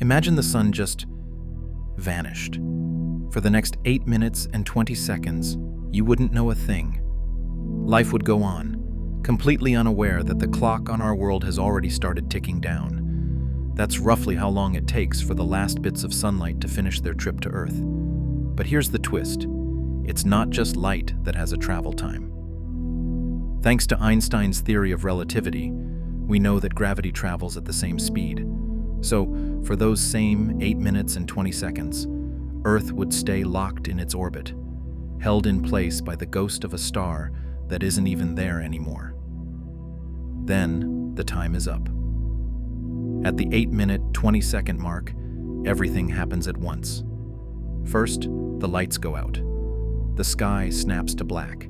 Imagine the sun just vanished. For the next 8 minutes and 20 seconds, you wouldn't know a thing. Life would go on, completely unaware that the clock on our world has already started ticking down. That's roughly how long it takes for the last bits of sunlight to finish their trip to Earth. But here's the twist. It's not just light that has a travel time. Thanks to Einstein's theory of relativity, we know that gravity travels at the same speed. So, for those same 8 minutes and 20 seconds, Earth would stay locked in its orbit, held in place by the ghost of a star that isn't even there anymore. Then, the time is up. At the 8-minute, 20-second mark, everything happens at once. First, the lights go out. The sky snaps to black.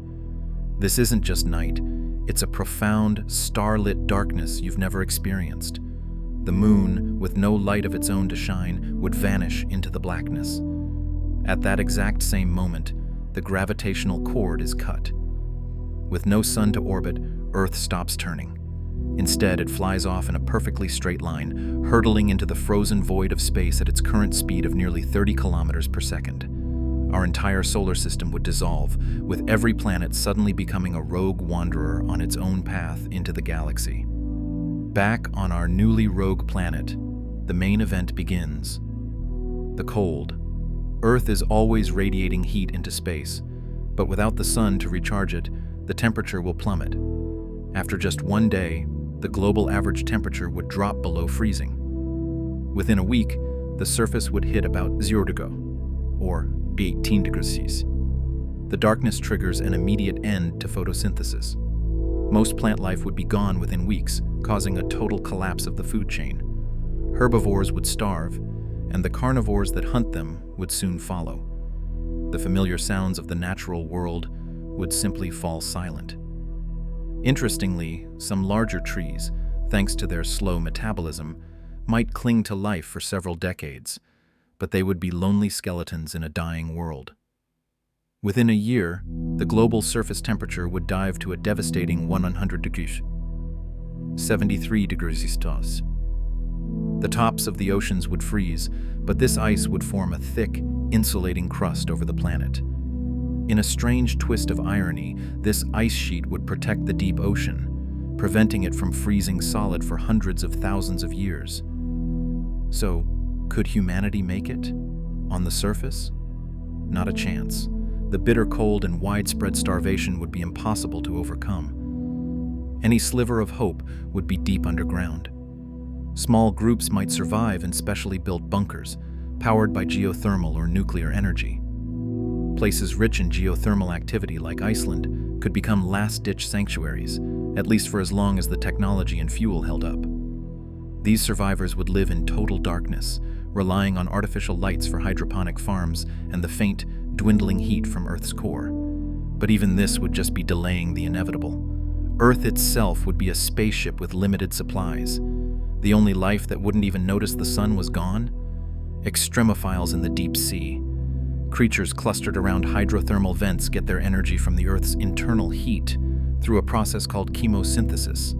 This isn't just night, it's a profound, starlit darkness you've never experienced. The moon, with no light of its own to shine, would vanish into the blackness. At that exact same moment, the gravitational cord is cut. With no sun to orbit, Earth stops turning. Instead, it flies off in a perfectly straight line, hurtling into the frozen void of space at its current speed of nearly 30 kilometers per second. Our entire solar system would dissolve, with every planet suddenly becoming a rogue wanderer on its own path into the galaxy. Back on our newly rogue planet, the main event begins. The cold. Earth is always radiating heat into space, but without the sun to recharge it, the temperature will plummet. After just one day, the global average temperature would drop below freezing. Within a week, the surface would hit about 0 degrees, or 18 degrees. The darkness triggers an immediate end to photosynthesis. Most plant life would be gone within weeks, causing a total collapse of the food chain. Herbivores would starve, and the carnivores that hunt them would soon follow. The familiar sounds of the natural world would simply fall silent. Interestingly, some larger trees, thanks to their slow metabolism, might cling to life for several decades, but they would be lonely skeletons in a dying world. Within a year, the global surface temperature would dive to a devastating 100 degrees, 73 degrees Celsius. The tops of the oceans would freeze, but this ice would form a thick, insulating crust over the planet. In a strange twist of irony, this ice sheet would protect the deep ocean, preventing it from freezing solid for hundreds of thousands of years. So, could humanity make it? On the surface? Not a chance. The bitter cold and widespread starvation would be impossible to overcome. Any sliver of hope would be deep underground. Small groups might survive in specially built bunkers, powered by geothermal or nuclear energy. Places rich in geothermal activity like Iceland could become last-ditch sanctuaries, at least for as long as the technology and fuel held up. These survivors would live in total darkness, relying on artificial lights for hydroponic farms and the faint, dwindling heat from Earth's core. But even this would just be delaying the inevitable. Earth itself would be a spaceship with limited supplies. The only life that wouldn't even notice the sun was gone? Extremophiles in the deep sea. Creatures clustered around hydrothermal vents get their energy from the Earth's internal heat through a process called chemosynthesis,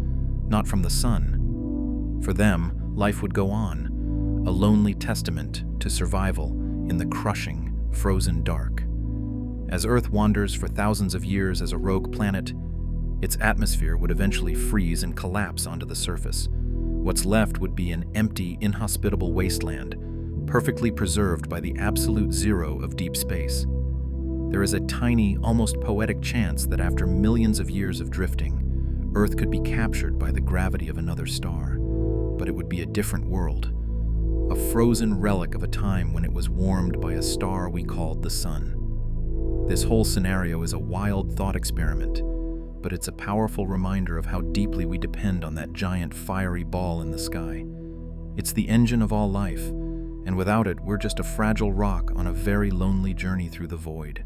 not from the sun. For them, life would go on, a lonely testament to survival in the crushing, frozen dark. As Earth wanders for thousands of years as a rogue planet, its atmosphere would eventually freeze and collapse onto the surface. What's left would be an empty, inhospitable wasteland, perfectly preserved by the absolute zero of deep space. There is a tiny, almost poetic chance that after millions of years of drifting, Earth could be captured by the gravity of another star, but it would be a different world. A frozen relic of a time when it was warmed by a star we called the sun. This whole scenario is a wild thought experiment, but it's a powerful reminder of how deeply we depend on that giant fiery ball in the sky. It's the engine of all life, and without it, we're just a fragile rock on a very lonely journey through the void.